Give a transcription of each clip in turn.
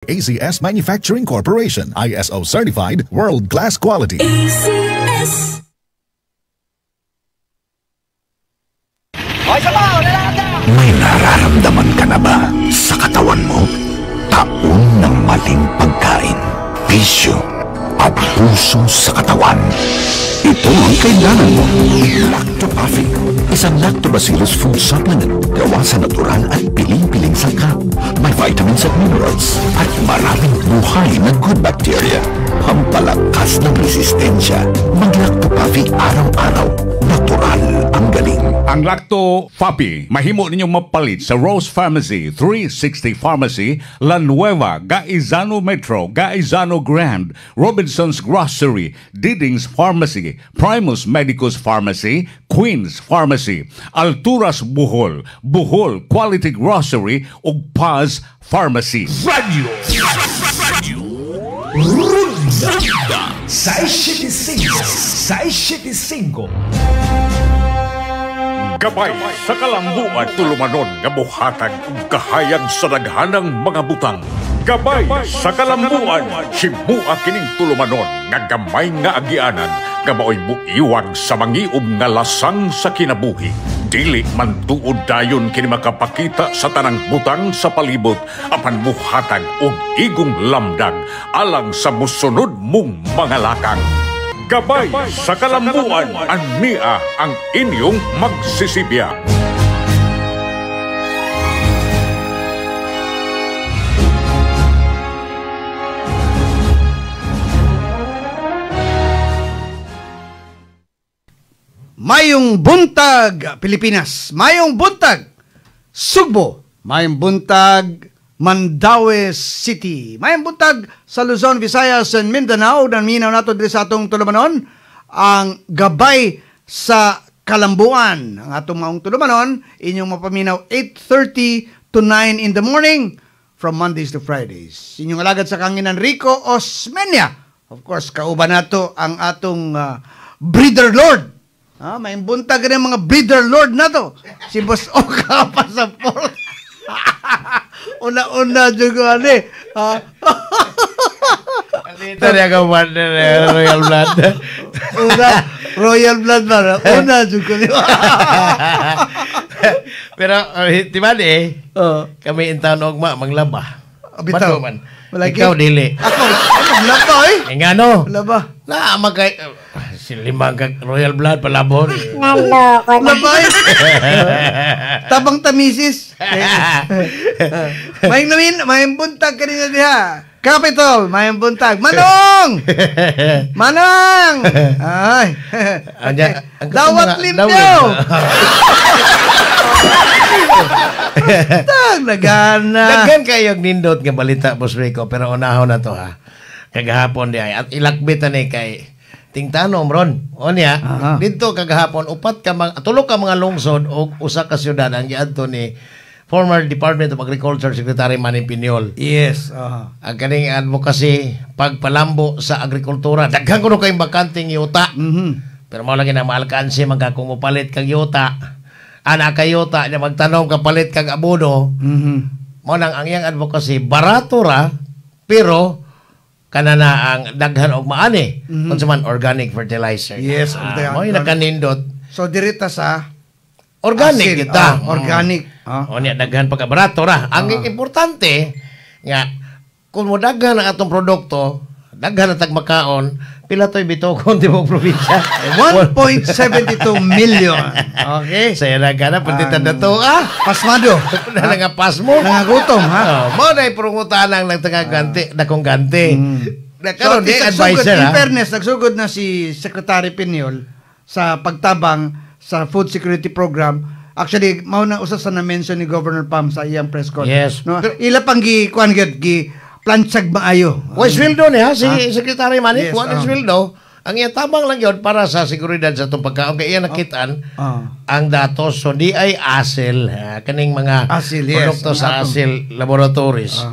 ACS Manufacturing Corporation, ISO certified, world-class quality. ACS. May nararamdaman ka na ba sa katawan mo? Taon ng maling pagkain, bisyo, abuso sa katawan. Ito ang kailangan mo. Lactopaffi, isang lactobacillus food supplement gawa sa natural at piling-piling sangkap. May vitamins at minerals at maraming buhay na good bacteria. Pampalakas ng resistensya. Mag-Lactopaffi araw-araw. Natural ang galing. Ang Lactopaffi, mahimo ninyong mapalit sa Rose Pharmacy, 360 Pharmacy, La Nueva, Gaizano Metro, Gaizano Grand, Robinson's Grocery, Diding's Pharmacy, Primus Medicus Pharmacy, Queen's Pharmacy, Alturas Bohol, Bohol Quality Grocery, ug Paz Pharmacy. Radio Runda 675 Gabay sa kalambuan tulumanon nga buhatag ug kahayag sa daghanang mga butang. Gabay sa kalambuan himua kining tulumanon nga gamay nga agianan nga maoy muiwag sa mangiub nga lasang sa kinabuhi. Dili man tuod dayon kini makapakita sa tanang butang sa palibot apan muhatag og igong lamdag alang sa musunod mong mga lakang. Gabay sa kalambuan, ania ang inyong magsisibya. Mayong buntag, Pilipinas. Mayong buntag, Sugbo. Mayong buntag, Mandaue City. Mayong buntag sa Luzon, Visayas, and Mindanao. Dan minaw nato diri sa atong tulumanon ang gabay sa kalambuan. Ang atong maong tulumanon, inyong mapaminaw 8:30 to 9 in the morning from Mondays to Fridays. Inyong alagad sa kanginan Rico Osmeña. Of course, kauban nato ang atong breeder lord. May buntag rin mga breeder lord na to. Si Boss Oka Pasaport. Una-una juga ni. Tanya ka Royal Blood. Royal Blood ba? Una juga ni. Pero tiba kami intaon og manglaba. Bitaw man. Malagi. Ikaw dili. Ako laba eh. Ngano? Laba. Na magkay silimang kag Royal Blood palabon. Laba eh. Tabang tamisis. May buntag kanina diha. Capitol, may buntag. Manong! Manong! Ay. Dawat limpyo! Nagana. Daghan kayo nindot nga balita, Boss Rico, pero unahon na to ha. Kagahapon di ay. At ilakbit ni kay Tingtanom ron. O niya, dito kagahapon, tulo ka mga lungsod o usa ka syudad ang giadto ni former Department of Agriculture Secretary Manny Piñol. Yes. Ang kaning advocacy, pagpalambo sa agrikultura. Daghan ko no kayong bakanting yuta. Pero mao lagi na maalkansi magkakong mupalit kag yuta. Anak kayota niya magtanong kapalit kag abono. Mo nang ang iyang advocacy barato ra pero kanana ang daghan og maani kun man organic fertilizer. Yes, mo ina kanindot. So dirita sa organic kita. Organic. O niya daghan pagka barato ra. Ang importante nga kung mo daghan ang atong produkto, daghan ang tagmakaon, pila to'y bitokon di mo probinsya? 1.72 million. Okay. Saya na gana, puntitan na to, Pasmado. Na nga pas mo. Nangagutom, ha? Mo na iprungutan ang nagtaganti, dakong ganti. So, di advisor, in fairness, nagsugod na si Secretary Piñol sa pagtabang sa food security program. Actually, mauna usas na mention ni Governor Pam sa iyang press conference. Yes. No? Ila pang kuan plansag maayo. Sweldo niya, si Secretary Manny, sweldo. Ang iya tabang lang yun para sa seguridad sa itong pagkaon. Kaya iya nakitaan ang datos. So, di ay ASIL. Kaning mga ASIL, produkto sa ASIL laboratories.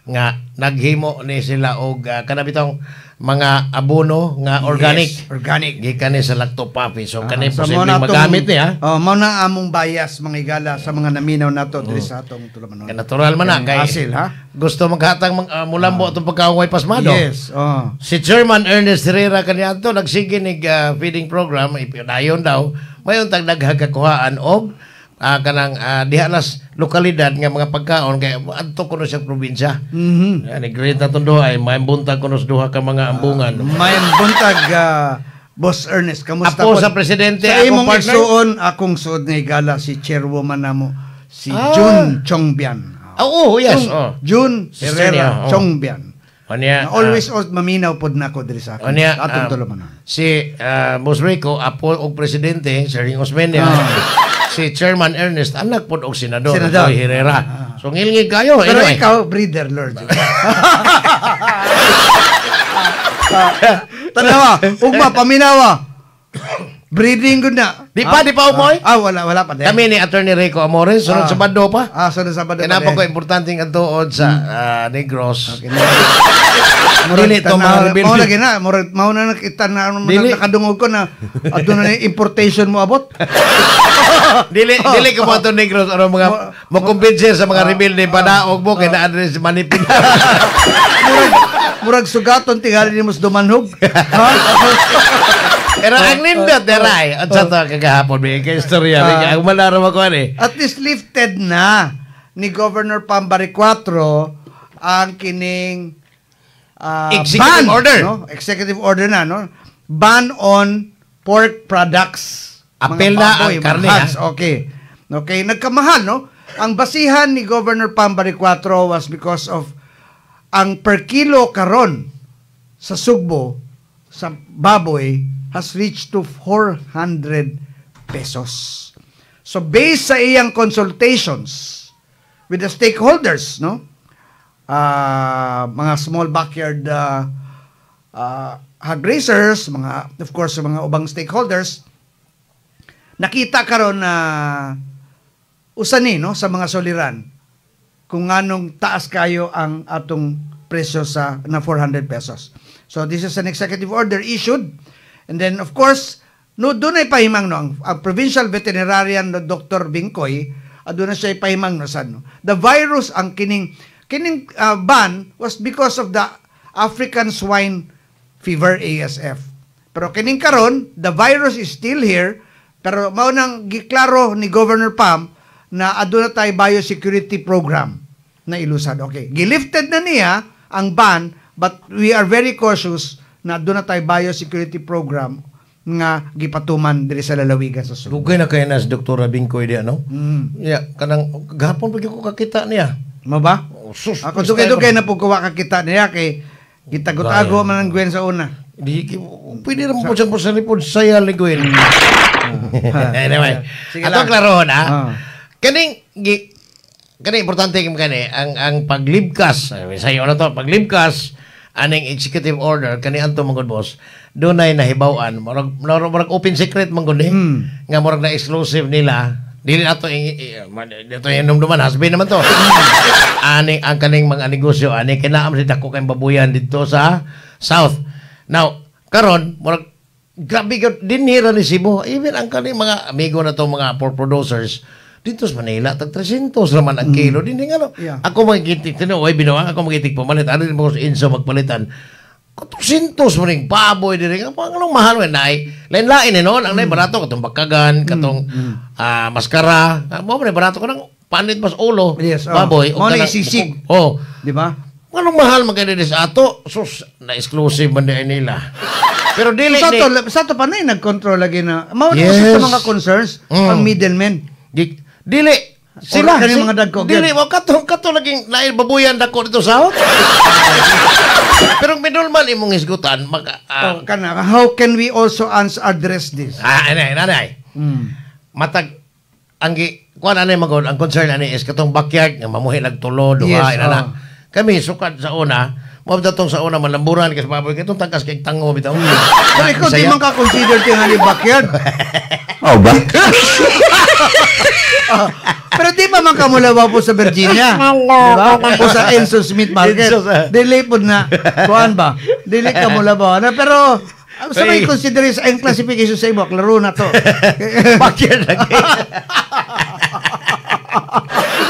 nga naghimo ni sila og kanabitong mga abono nga organic. Yes, organic. Gikan ni sa lactopapy. So kani So, posible mao na magamit niya. mao na among bias mga igala sa mga naminaw nato diri sa atong Tulumanon. Natural man na kay Asil, ha? gusto maghatag mulambo atong pagkaungay pasmado. Yes. Si Chairman Ernest Herrera kaniadto nagsige nig feeding program ipidayon daw mayon tag naghagakuhaan og kanang dihalas lokalidad nga mga pagkaon kay adto kuno sa probinsya. Ani great na tondo ay may buntag kuno sa duha ka mga ambungan. May buntag Boss Ernest, kamusta Apo po? sa presidente, sa akong imong partner. igsuon, akong suod nga igala si chairwoman namo si Jun Chongbian. Oo, yes. Jun Sister niya, Herrera Chongbian. Anya, Na always maminaw pod nako diri sa akin. Anya, Sa atong Tulumanon. si Boss Rico, apo og presidente, Sir Ring Osmeña, si Chairman Ernest, anak pod og senador, Senador. Boy Herrera. So ngilngig kayo. Pero Anyway, ikaw, breeder lord. Tanawa, ugma paminawa. Breeding good na. Di pa umoy? Wala pa din. Kami ni Attorney Rico Amores, sunod sa Bado pa. Sunod sa Bado. Kaya ko importanteng ang tuod sa Negros. Dili to mga reveal. Mao lagi na, mao na nakita na Dili. nakadungog ko na adto na yung importation mo abot. Dili ko mo ito Negros ano mga makumbinse sa mga rebelde padaog mo kaya na-address manipin. Murag sugaton tingali ni mus dumanhog. Ha? Pero ang nindot deray at sa to kagahapon may istorya ang malaram ako ani. At least lifted na ni Governor Pambari 4 ang kining Executive ban, order. no? Executive order na, no? Ban on pork products. Apel Mga na baboy, ang mga karne, hogs. Okay, nagkamahal, no? Ang basihan ni Governor Pambari 4 was because of ang per kilo karon sa Sugbo sa baboy has reached to 400 pesos. So based sa iyang consultations with the stakeholders, no? Mga small backyard hog raisers, mga of course mga ubang stakeholders, nakita karon na usani no sa mga soliran kung anong taas kayo ang atong presyo sa na 400 pesos. So this is an executive order issued, and then of course no dunay pahimang no ang provincial veterinarian no, Dr. Bingkoy aduna siya pahimang no san no. The virus ang kining ban was because of the African swine fever ASF. Pero kining karon the virus is still here, pero mao nang giklaro ni Governor Pam na aduna tay biosecurity program na ilusad. Okay, gilifted na niya ang ban, but we are very cautious na aduna tay biosecurity program nga gipatuman diri sa lalawigan sa Sugbo. Dugay na kay nas Dr. Bingkoy di ano? Yeah, kanang gahapon pag ko kakita niya. Mo ba? Sus, Ako dugay-dugay na po kuha kakita niya kay gitagot-ago man ang gwen sa una. Di pwede rin po siyang posalipod saya liguin. Anyway, Sige ato lang. klarohon Kaning importante ang paglibkas. Sayo na to, paglibkas aning executive order kani anto mangod boss. Dunay nahibaw-an, murag open secret mangod nga murag na exclusive nila. Dili ato dito yung numduman, hasbin naman to. Ani ang kaning mga negosyo, ani kinaam si dako kay babuyan dito sa South. Now, karon murag grabe dinhira ni Cebu. Even ang kaning mga amigo na to mga pork producers dito sa Manila, tag 300 naman ang kilo. Dini nga no. Yeah. Ako magigitik tino, oy binawa ako magigitik pamalit. Ano din mo sa inso magpalitan. 200 mo ring baboy diri nga anong mahal man nay lain-lain ni noon ang nay barato katong bakagan katong maskara mo man barato ko nang panit mas ulo Yes, baboy Mao na kanang- isisig. di Di ba? anong mahal man kay sa ato sus na exclusive man di nila pero dili Sa to pa na nag-control lagi na. Mao na Yes. sa mga concerns ang middlemen. dili sila kani mga dagko, dili mo kato laging lain babuyan dako dito sa South pero minulman imong isgutan Kana, how can we also address this? nanay. Matag ang kuan anay magod ang concern ani is katong backyard nga mamuhi nagtulo duha Yes, inana. Kami sukad sa una Mabda tong sa una malamburan kasi baboy kay itong tangkas kay tango bitaw. Pero ikaw di man ka consider tingali backyard. Oh ba? Pero di pa man ka mulawa po sa Virginia. Diba? O sa Enzo Smith Market. Dili po na. Kuhan ba? Dili ka mulawa na. Pero sa may consider sa ang classification sa imo, klaro na to. Backyard lagi.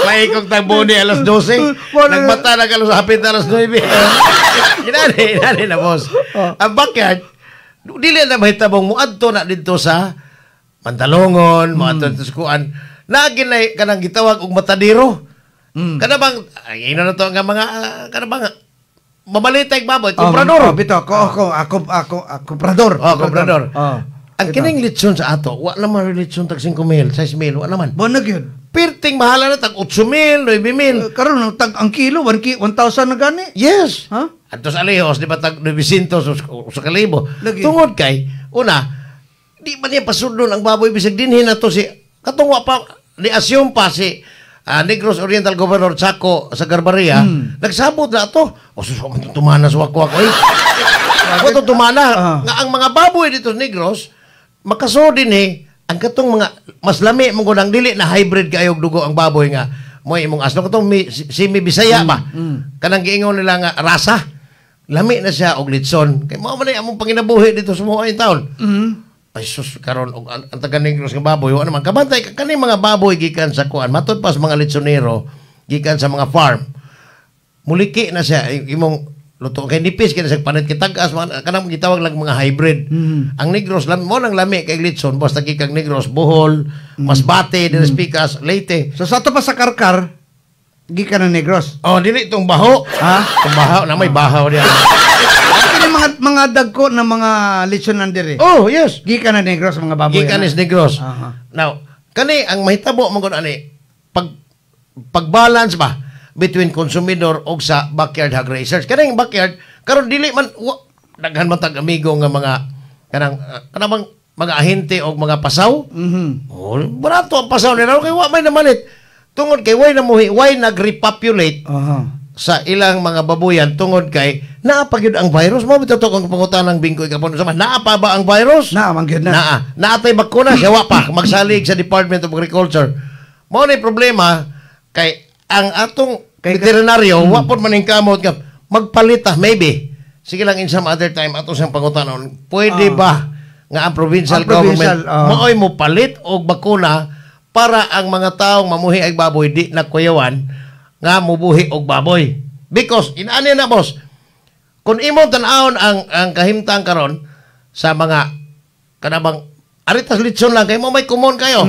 May kong tagbo ni alas 12. Nagmata na alas hapit na alas 9. Inani na boss. Ang backyard, dili na mahitabong muadto na dito sa Mantalongon, muadto dito sa kuan. Naginay kanang gitawag og matadiro. Kana bang ay ino na to nga mga kana bang mamalitay baboy, komprador. Bito, ako, komprador. Komprador. Ang kining litson sa ato, wa naman litson tag 5,000, 6,000, wa naman. Bonag yun. Pirting mahala na tag 8,000, 9,000. Karon ang kilo 1,000 na gani. Yes. Ha? Ato sa Alejos, di ba tag 900 sa kalibo. Lagi. Tungod kay una, di ba niya pasudlon ang baboy bisag dinhin na to si katungwa pa ni assume pa si Negros Oriental Governor Chaco sa Garbaria, nagsabot na to. O suso man tumana sa wakwak oy. Ako tumana nga ang mga baboy dito sa Negros makaso din ang katong mga mas lami mong gunang dili na hybrid kayo dugo ang baboy nga mo imong asno katong semi Bisaya ba kanang giingon nila nga rasa lami na siya og litson kay mao man among panginabuhi dito sa mga taon ay sus karon og ang taga Negros nga baboy wa naman kabantay kani mga baboy gikan sa kuan matud pas mga litsonero gikan sa mga farm muliki na siya imong luto kay nipis kay sa panit kitag-as kanang gitawag lang mga hybrid. Ang Negros mo nang lami kay litson basta kikag Negros Bohol, Masbate, Pikas, Leyte. So sa to pa sa Karkar, gikan ng Negros. Oh, dili itong baho. Ha? Itong baho na may bahaw diyan. Kini mga dagko na mga litson nandire. Oh, yes. Gikan ng Negros mga baboy. Gikan is Negros. Now, kani ang mahitabo man gud ani pag-balance ba between consumidor og sa backyard hog raisers. Kanang backyard karon dili man daghan man tag amigo nga mga kanang mga ahente og mga pasaw. Oh, barato ang pasaw nila kay wa may namalit. Tungod kay way nag-repopulate sa ilang mga baboyan tungod kay naa pa gyud ang virus. Mo bitaw to kung pangutanang bingkoy kapon sa naa pa ba ang virus? Naa man gyud na. Naatay bakuna siya wa pa magsalig sa Department of Agriculture. Mao ni problema kay ang atong veterinaryo, wapon man yung kamot ka, magpalit maybe. Sige lang in some other time, ato siyang pangutanon, pwede ba nga ang provincial government maoy mo palit o bakuna para ang mga taong mamuhi ay baboy di nagkuyawan nga mubuhi og baboy. Because, inaani na boss, kung imo tanawon ang kahimtang karon sa mga kanabang aritas litson lang, kayo mo may kumon kayo.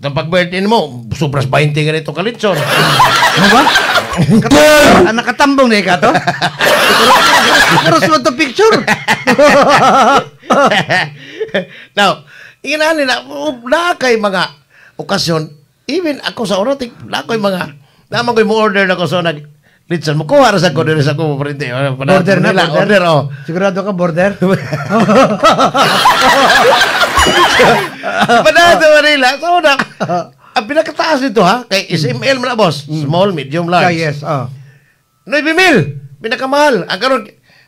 At pag-birthday mo, sobras 20 ganito ka litson. Ano ba? Nakatambong na ka to? Cross mo to picture. Now, inaani na kay mga okasyon, even ako sa oras, na ko'y mga, naman ko'y mo order na ko so nag litson mo, kuha sa ko din sa ko parente. Border na, order, oh. Sigurado ka border? Panato Manila, so na, ang pinakataas nito ha, kay SML mo na boss, small, medium, large. Yes, 9,000, pinakamahal. Ang karon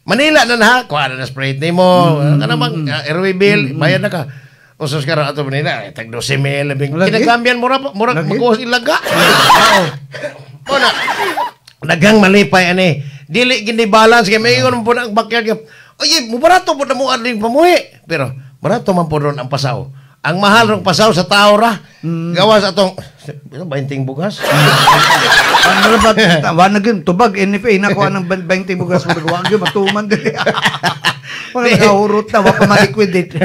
Manila na ha, kuha na Sprite ni mo, kanamang airway bill, bayad na ka. Usos ka rin ato Manila, tag 12,000, kinagambian mo magkuha ilaga. O na, nagang malipay ani, dili gini balance, kaya may iyon po na ang backyard. Oye, barato po na mo aling pamuhi. Pero, barato man po ron ang pasaw. Ang mahal ng pasaw sa tao ra. Gawas atong 20 bugas. Ano ba? Wana gyud tubag NFA nakuha ng 20 bugas mo wag gyud matuman dili. Wala kahurot na wa pa ma-liquidate.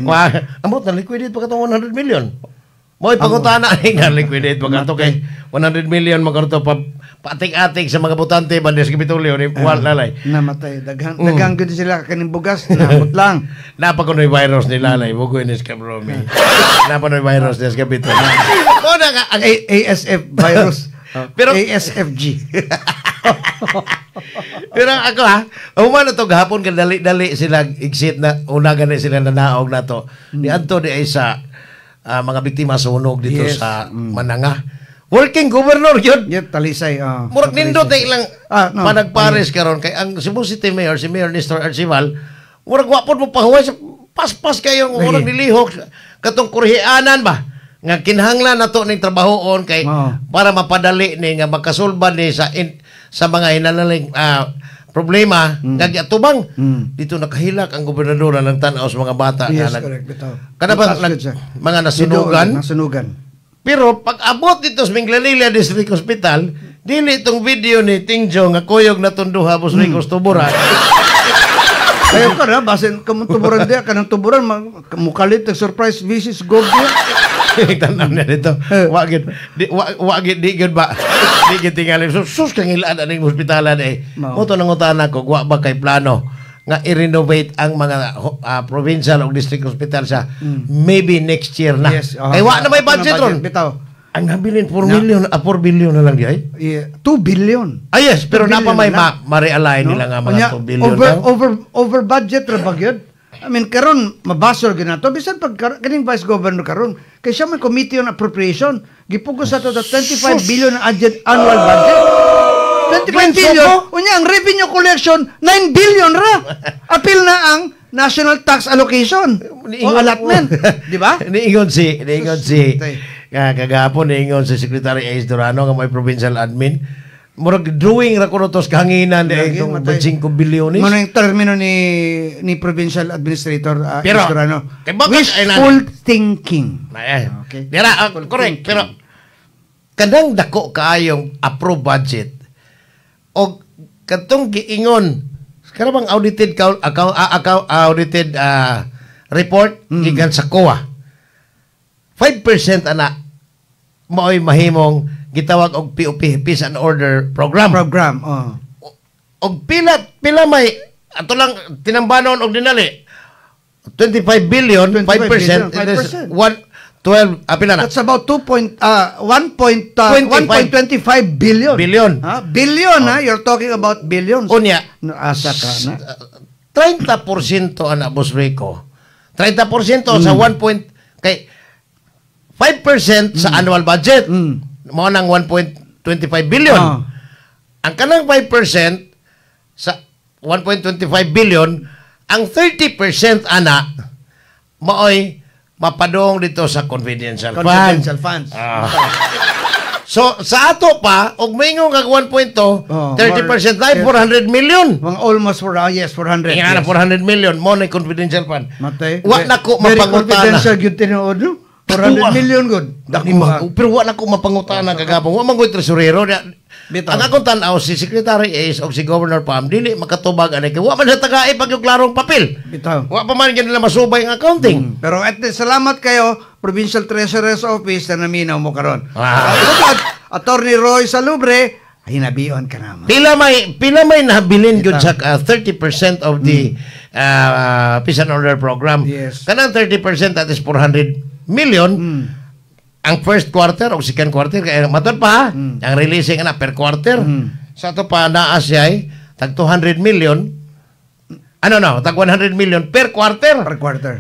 Wa, amot na liquidate pa katong 100 million. Mo'y pangutana nga liquidate pa kato kay 100 million magkarto pa patik-atik sa mga butante bandes Kapitolyo ni Juan Lalay. Namatay daghang gyud sila kaning bugas namot lang. Napa kunoy virus ni Lalay bugoy ni Scabromi. Napa kunoy virus ni Kapitolyo. Mo na nga ang ASF virus. Pero ASFG. Pero ako humana to gahapon kan dali sila exit na una gani sila nanaog nato. Ni adto di ay sa mga biktima sunog dito sa Mananga. Working governor yun. Yeah, Talisay. Murag nindot ay ilang no. panagpares karon kay ang Cebu City Mayor, si Mayor Nestor Arcival, murag wapon mo pahuway sa paspas kayong murag nilihok katong kurhianan ba nga kinahanglan nato ning trabahoon kay para mapadali ni nga makasulban ni sa mga hinanaling problema nga giatubang dito nakahilak ang gobernador ng tan-aw sa mga bata Yes, nga correct. Bitaw. kada ba mga nasunugan. Pero pag abot dito sa Minglanilla District Hospital, dili itong video ni Tingjo nga kuyog na tunduha bus Ricos Tuburan. Kayo ka na, basin kamong tuburan diya, kanang tuburan, mukalit, surprise visit, go diya. Tanaw na dito. Wagid, di gud ba? Di gud tingali. Sus kang ilaan aning hospitalan eh. Moto nangutan ako, wa ba kay plano nga i-renovate ang mga provincial o district hospital sa maybe next year na. Yes, Kay wa na may budget ron. Bitaw. Ang nabilin 4 million, 4 billion na lang di ay? Yeah, 2 billion. Yes, pero 2 napa may billion ma-realign nila nga mga 2 billion. Over budget ra ba gyud? I mean, karon mabasol ginato bisan pag kaning vice governor karon kay siya man committee on appropriation gipugos sa to 25 billion ang annual budget. 25 billion unya ang revenue collection 9 billion ra. Apil na ang national tax allocation o allotment, di ba? Niingon si kagapon niingon si Secretary Ace Durano nga may provincial admin. Murag drawing ra kuno tos kahanginan di itong 5 bilyones. Mano yung termino ni provincial administrator pero Estorano. Wishful thinking. Okay. Dira correct pero kadang dako kaayong approve budget og katong giingon karabang audited audited report gikan sa COA 5% ana mao'y mahimong gitawag og POP Peace and Order Program. Og pila may ato lang tinambanon og dinali 25 billion 5%, 5%. 12 pila na. That's about 1.25 billion. Billion you're talking about billions. Unya asa ka na 30% ana Boss Rico. 30% sa 1 kay 5% sa annual budget. Mo nang 1.25 billion. Ang kanang 5% sa 1.25 billion, ang 30% ana maoy mapadong dito sa confidential funds. So sa ato pa og maingon kag 1.2 30% na 400 million. Mga almost 400. Nga na 400 million mo na confidential fund. Matay. Wa na ko Very mapangutana. confidential gyud tinuod. 400 million good. Pero wa na ko mapangutana kagapon. Wa man ko tresurero. Ang akong tanaw si Secretary Ace o si Governor Pam dili makatubag ani kay wa man sa tagay pag yung klarong papel. Bitaw. Wa pa man gyud nila masubay ang accounting. Pero at salamat kayo Provincial Treasurer's Office na naminaw mo karon. Attorney Roy Salubre, hinabion ka naman. Pila may nabilin gyud sa 30% of the Peace and Order Program. Yes. Kanang 30% that is 400 million. Ang first quarter o second quarter kaya matod pa ang releasing na per quarter sa to pa naa siya ay tag 200 million tag 100 million per quarter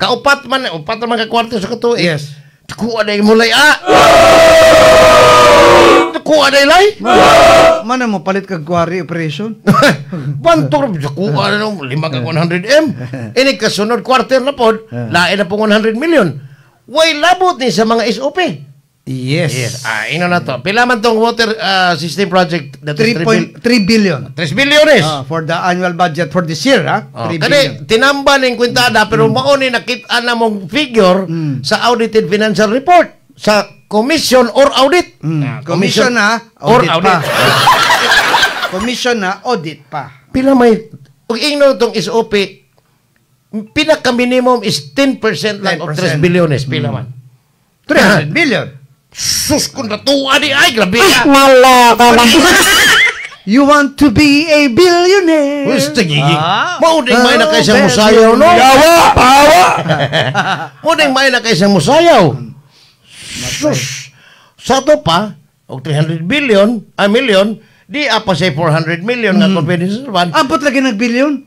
kaupat man ka quarter sa katuig. Yes. Kuha na yung mulay kuha na ilay mana mo palit kag quarry operation bantor kuha na nung 5 kag 100M ini kasunod quarter na pod lain na po 100 million way labot ni sa mga SOP. Yes. Ino na to. Pila man tong water system project that 3 billion. 3 bilyones. For the annual budget for this year, 3 billion. Kani tinamba ning kwintada pero mao ni nakita na mong figure sa audited financial report sa commission or audit. Commission na audit pa. Commission na audit pa. Pila may ug ingno tong SOP pinaka minimum is 10% lang of 3 bilyones pila man. 300 billion. Sus, kung natuwa di ay, grabe ka. You want to be a billionaire. Gusto gigig. Mauding may na kayo siyang musayaw, no? Pawa! Mauding may na kayo siyang musayaw. Sus. Sa to pa, og 300 million, di apa say 400 million nga confidence fund. Ampot lagi nag-billion?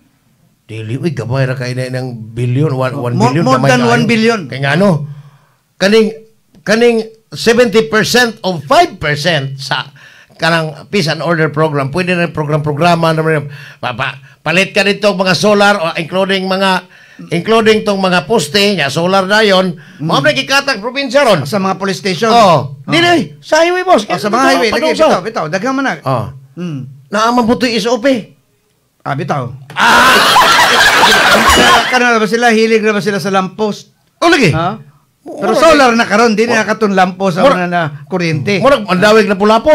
Dili, uy, gamay ra kayo na ng billion, 1 billion. More than 1 billion. Kaya nga, no? Kaning 70% of 5% sa kanang peace and order program, pwede rin programa naman palit ka dito mga solar including tong mga poste nya solar na yon mao na gikatag probinsya ron Sa mga police station. Dili sa highway boss Sa mga highway. Lagi, bitaw. Daghang man na. naaman po ito SOP Bitaw. Kana ba sila? Hilig na ba sila sa lamppost? lagi Ha? Pero solar na karon, di na katon lamppost sa mga na kuryente. murag mandawig na pula po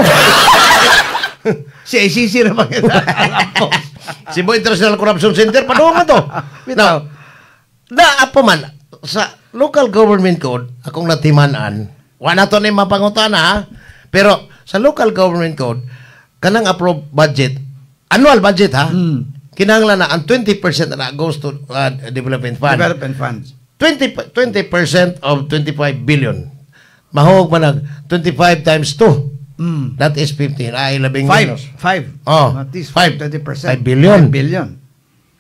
Si ICC na ba kita? Lamppost. Cebu International Corruption Center padung man to Bitaw. Apo man sa local government code akong natimanan wala to ni mapangutana ha? Pero sa local government code kanang approve budget annual budget ha kinahanglan na ang 20% na goes to development fund Development funds. 20% of 25 billion mahog man nag 25 times 2 that is 15 ay labing minus. 5. Oh, At least 5. 20%. 5 billion. 5 billion.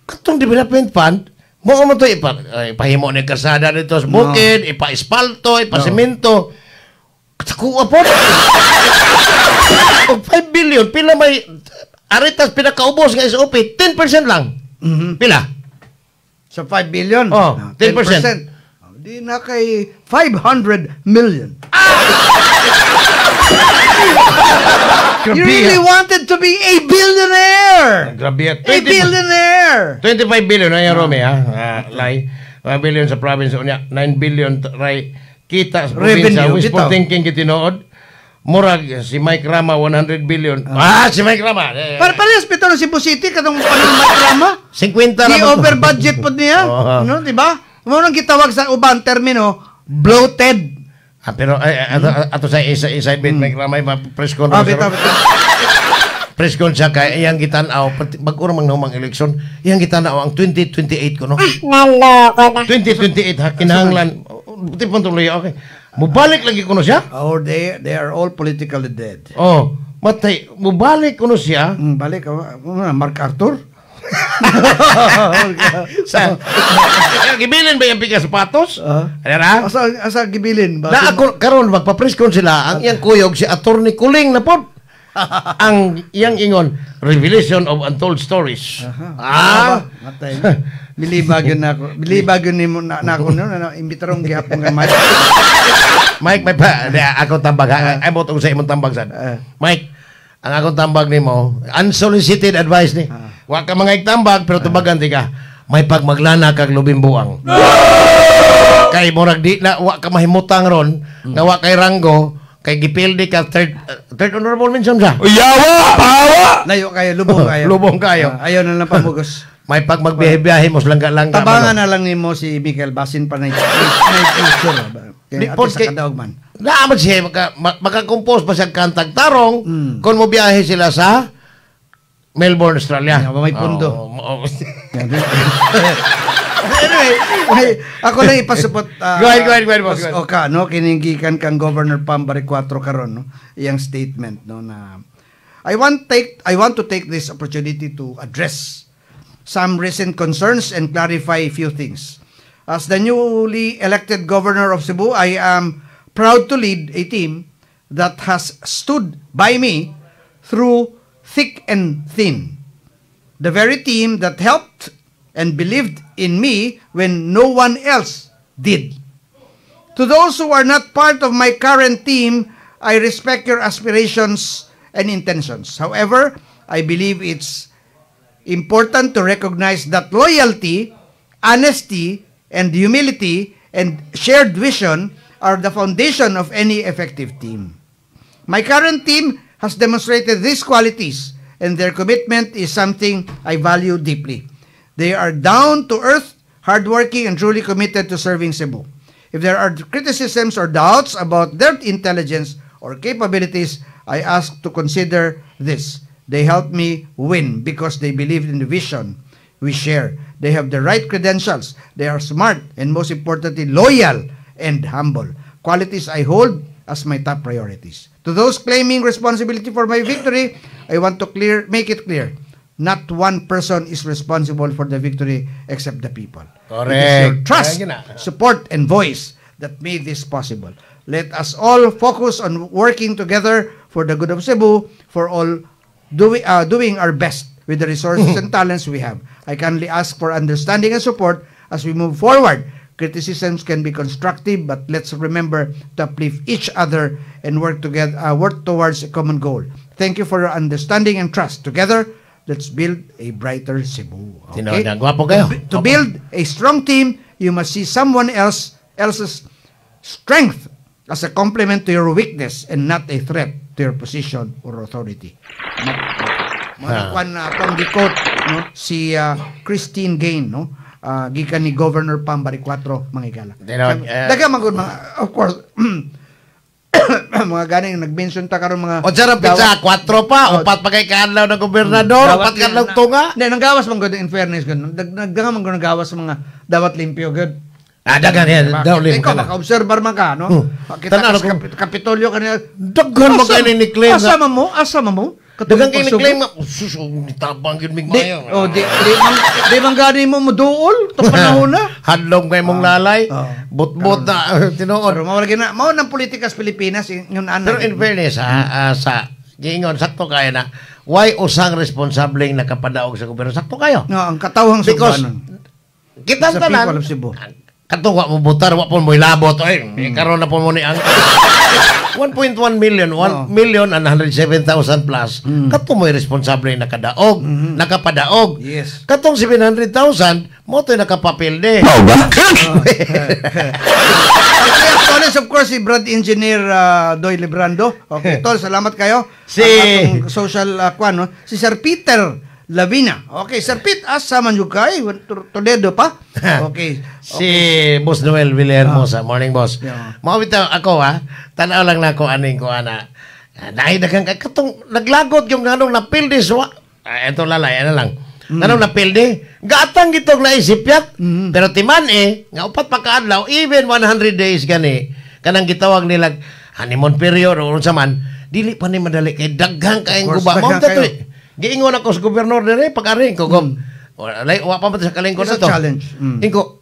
Katong development fund, mo to ipahimo ni kasada dito sa bukid, ipa-espalto, ipa-semento. Kakuha po. Og 5 billion, pila may aritas pinakaubos nga SOP, 10% lang. Pila? So 5 billion. Oh, 10%. Di na kay 500 million. You really wanted to be a billionaire. Grabe. A billionaire. 25 billion na yan, Romy, ha? Lai. 1 billion sa province. 9 billion ray kita sa probinsya. Revenue, Wishful bitaw. thinking kitinood. Murag, si Mike Rama, 100 billion. Si Mike Rama. Parehas pito ng Cebu City katong drama. 50 Di lang. over budget po niya. Oo. No, di ba? Mo nang gitawag sa ubang termino, bloated. Pero ato sa inside bit Mike Rama, press con. Bitaw. Press con siya kay iyang gitanaw mag-ura mang humang eleksyon, iyang gitanaw ang 2028 ko no. 2028 ha kinahanglan. Buti pa tuloy okay. Mubalik lagi kuno siya. Oh, they are all politically dead. Oh, matay, mubalik kuno siya. Balik Mark Arthur. Sa gibilin ba yung pikas sapatos? Ano Asa gibilin ba? na ako karon magpa-press con sila ang iyang kuyog si Attorney Kuling na pod. Ang iyang ingon revelation of untold stories. Matay. Bilibag yun na ako. Bilibag yun na ako no. Imbitarong gihapon nga Mike. Mike, may pa ako tambag ha. Ay mo sa imong tambag sad. Mike, ang akong tambag nimo unsolicited advice ni. Wa ka mga igtambag pero tubagan ti ka. May pagmaglana kag lubimbuang. Kay murag di na wa ka mahimutang ron nga wa kay ranggo kay gipildi ka third honorable mention siya. Yawa! Pawa! Layo kayo, lubong kayo. Lubong kayo. Ayaw na lang pamugos. May pag magbiyahe mo langga-langga. Tabangan na lang nimo si Michael Basin pa na future. Di, Kaya pos ato sa kay- kadaog man. Naaman siya, makakompose pa siya kantag tarong kung mo biyahe sila sa Melbourne, Australia. May pundo. Oh. Anyway, ako lang ipasupot. Go ahead, boss. O ka, no? Kiningikan kang Governor Pambari 4 karon, no? Iyang statement, no? Na I want to take this opportunity to address some recent concerns and clarify a few things. As the newly elected Governor of Cebu, I am proud to lead a team that has stood by me through thick and thin. The very team that helped and believed in me when no one else did. To those who are not part of my current team, I respect your aspirations and intentions. However, I believe it's important to recognize that loyalty, honesty, and humility and shared vision are the foundation of any effective team. My current team has demonstrated these qualities, and their commitment is something I value deeply. They are down to earth, hardworking, and truly committed to serving Cebu. If there are criticisms or doubts about their intelligence or capabilities, I ask to consider this. They help me win because they believe in the vision we share. They have the right credentials. They are smart and most importantly, loyal and humble. Qualities I hold as my top priorities. To those claiming responsibility for my victory, I want to make it clear. Not one person is responsible for the victory except the people. Correct. It is your trust, Kaya gina. support, and voice that made this possible. Let us all focus on working together for the good of Cebu, for all doing our best with the resources and talents we have. I kindly ask for understanding and support as we move forward. Criticisms can be constructive, but let's remember to uplift each other and work towards a common goal. Thank you for your understanding and trust. Together, let's build a brighter Cebu. Okay? Gwapo kayo. To build a strong team, you must see someone else's strength as a complement to your weakness and not a threat to your position or authority. Manakuan na itong gikot, no? Si Christine Gain, no? Gikan ni Governor Pam Bariccuatro, mga igala. Daga magod mga, of course, mga ganing nag-mention ta karon mga O sarap pizza, 4 pa, 4 pa kay kaadlaw na gobernador, 4 kaadlaw tunga. Hindi, nanggawas man gud in fairness gud. Nagdanga man gud nanggawas sa mga dawat limpyo gud. Dagan yan, daw lim Ikaw ka na. maka-observer man ka, no? Kita Tanaw sa ko. Kapitolyo kanina. Daghan mo kayo ni-claim. Asama mo? Dagan kayo ni-claim. Suso, nitabang yun mig mayo. Di man gani mo muduol to panahon na. Hadlong kayo mong lalay. Bot-bot na tinuod. Pero mawala gina, mao nang politika sa Pilipinas yun Pero in fairness, sa giingon, sakto kayo na, why usang responsableng nakapadaog sa gobyerno? Sakto kayo. No, ang katawang Because, subanon. kitang Sa people tanan, of Cebu. katong wa mo butar, wa po mo ilabot. Ay, karon na po mo ni ang 1.1 million, 1,107,000 plus. Katong mo responsable nakadaog, nakapadaog. Yes. Katong 700,000, mo to nakapapilde. Actually, of course, si Brad Engineer Doy Librando. Okay, tol, salamat kayo. Si- Ang atong social no? Si Sir Peter Lavina. Okay, Sir Pete, asa man yung kay? Toledo pa? Okay. Si Boss Noel Villarmosa, morning boss. Yeah. Mawita ako tanaw lang na ako aning ko ana. Nahidagan ka katong naglagot yung nanong napilde so eto lalay ano lang. Nanong napilde, gatang gitong naisip yat. Pero timan nga upat pa kaadlaw even 100 days gani kanang gitawag nilag honeymoon period o unsa man dili pa ni madali kay daghang kaayong Of course, guba. Mao daghang to kayo. giingon ako sa gobernador dire pag-aring ko gom. Wa pa sa kalingkod It's a na to. challenge. Inko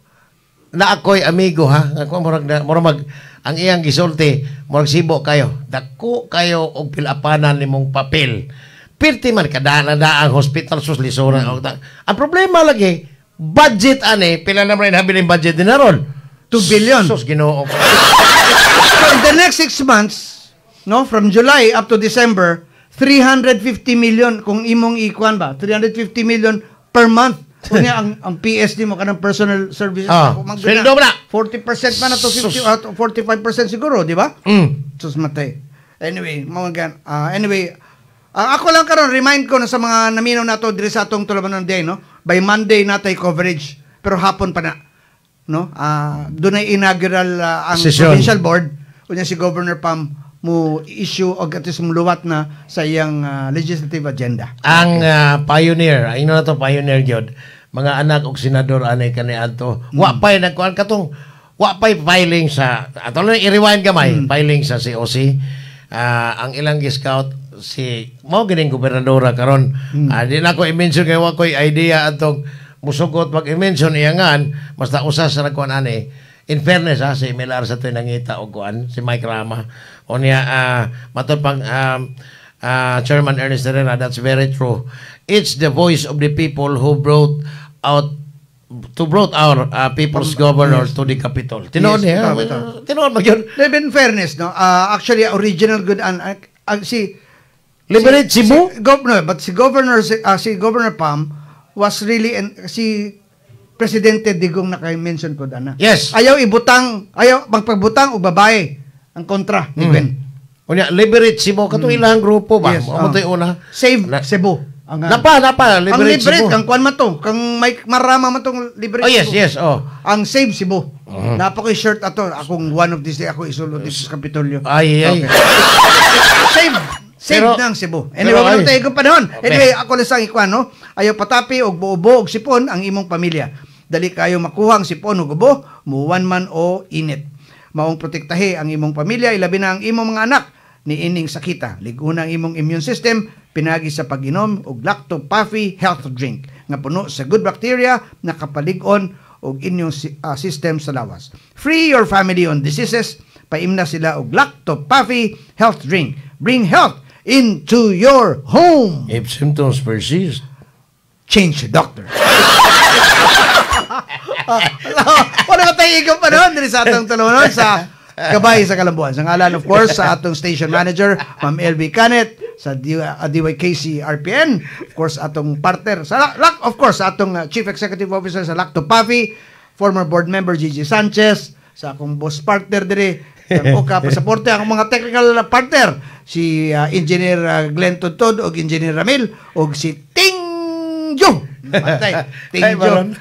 na ako'y amigo ako murag ang iyang gisulti murag sibo kayo dako kayo og pilapanan nimong papel pirti man kada na ang hospital sus lisura ang problema lagi budget ane pila na rin habiling budget din naron 2 billion. sus Ginoo. So, in the next 6 months, no, from July up to December, 350 million kung imong ikuan ba? 350 million per month. Kunya ang PSD mo kanang personal services ako sweldo mo na 40% man na to 50 45% siguro, di ba? Sus matay. Anyway, ako lang karon remind ko na sa mga naminaw nato diri sa atong Tulumanon Day, no? By Monday natay coverage, pero hapon pa na, no? Dunay inaugural ang Session. provincial board unya si Governor Pam mo issue og atis muluwat na sa iyang legislative agenda. Ang pioneer, ino na to pioneer gyud. Mga anak og senador anay kani adto. Wa pay nagkuan katong wa pay filing sa ato lang i-rewind gamay, filing sa COC. Ang ilang gi-scout si mao gining gobernadora karon. Di na ko i-mention kay wa koy idea atong musugot mag-i-mention iyangan basta usa sa nagkuan ani. In fairness si Melar sa to'y nangita og kuan si Mike Rama. O niya matod pang Chairman Ernest Herrera, that's very true. It's the voice of the people who brought our people's governor to the Capitol. Tinoon niya. Tinoon mag yun. In fairness, no? Actually original good si Liberate Cebu? si Governor Pam was really si Presidente Digong naka-mention ko dana. Yes. Ayaw magpagbutang o babae ang kontra ni Gwen. Unya, Liberate Cebu. Katong ilang grupo ba? Yes, Mo to yung una. Save Cebu. Napa, ang Liberate Liberate, Cebu. ang kwan man to, kang Mike Marama man tong Liberate Oh, yes. Ang Save Cebu. Napa ko shirt ato, akong one of these day, ako isulod dito sa Kapitolyo. Ay. Save Pero- ng Cebu. Anyway, walang tayo kong panahon. Anyway, ako na sang ikwan, no? Ayaw patapi og buo-buo og sipon ang imong pamilya. Dali kayo makuha ang sipon o gubo, muwan man o init. Maong protektahe ang imong pamilya, ilabi na ang imong mga anak ni ining sakita. Liguna ang imong immune system, pinagi sa pag-inom og lacto-puffy health drink nga puno sa good bacteria nakapalig-on og inyong system sa lawas. Free your family on diseases, paimna sila og Lacto Puffy Health Drink. Bring health into your home. If symptoms persist, Change the doctor. Wala ka tayo ikaw pa noon diri sa atong tulunon sa Gabay sa Kalambuan. Sa ngalan, of course, sa atong station manager, Ma'am LB Canet, sa DYKC RPN, of course, atong partner, of course, atong Chief Executive Officer sa Lacto Puffy, former board member Gigi Sanchez, sa akong boss partner diri, ang Oka Pasaporte, ang mga technical partner, si Engineer Glenn Tuntod, o Engineer Ramil, o si Tingjo. Tingjo.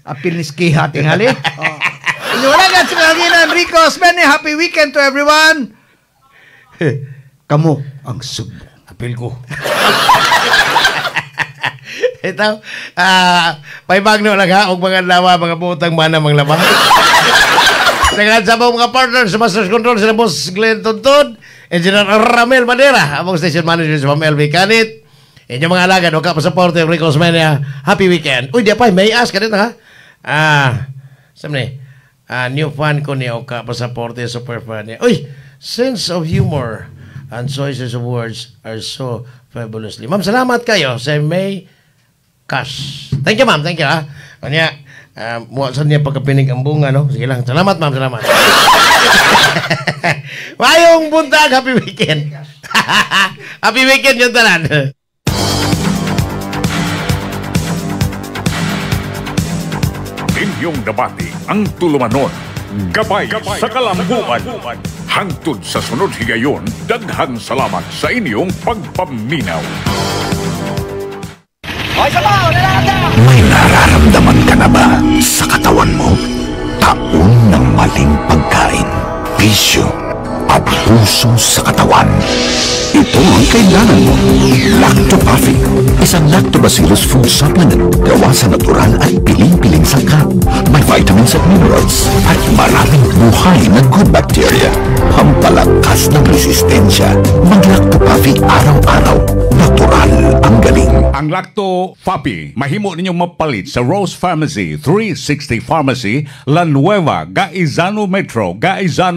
Apil ni Skiha tingali. Inuwalan sa kaginan, Rico Osmene, happy weekend to everyone. Kamu ang Sugbo. apil ko. Ito, paibagno lang ha, og mga lawa, mga butang mana, mga lawa. Dengan sa mga partner sa Master's Control, sa Boss Glenn Tuntun, Engineer Ramel Madera, among station manager sa Ma'am LV Canit, inyong mga alagad, o kapasaporte, Rico Osmene, happy weekend. Uy, di pa, may ask ka rin ha. Sabi new fan ko niya, o kapasaporte, super fan niya. Uy, sense of humor and choices of words are so fabulously. Ma'am, salamat kayo sa May Cash. Thank you, ma'am. Thank you, ha. Kanya, muwasan niya pagkapinig ang bunga, no? Sige lang. Salamat, ma'am. Salamat. Mayong buntag. Happy weekend. Happy weekend yung tanan. Inyong nabati ang tulumanon. Gabay sa kalambuan. Hangtod sa sunod higayon, daghang salamat sa inyong pagpaminaw. May nararamdaman ka na ba sa katawan mo? Taon ng maling pagkain, bisyo, abuso sa katawan. Ito ang kailangan mo. Lacto Puffy, isang lactobacillus food supplement gawa sa natural at piling-piling sangkap. May vitamins at minerals at maraming buhay na good bacteria. Pampalakas ng resistensya. Mag-Lacto Puffy araw-araw. Natural ang galing. Ang Lacto Puffy, mahimo ninyong mapalit sa Rose Pharmacy, 360 Pharmacy, La Nueva, Gaizano Metro, Gaizano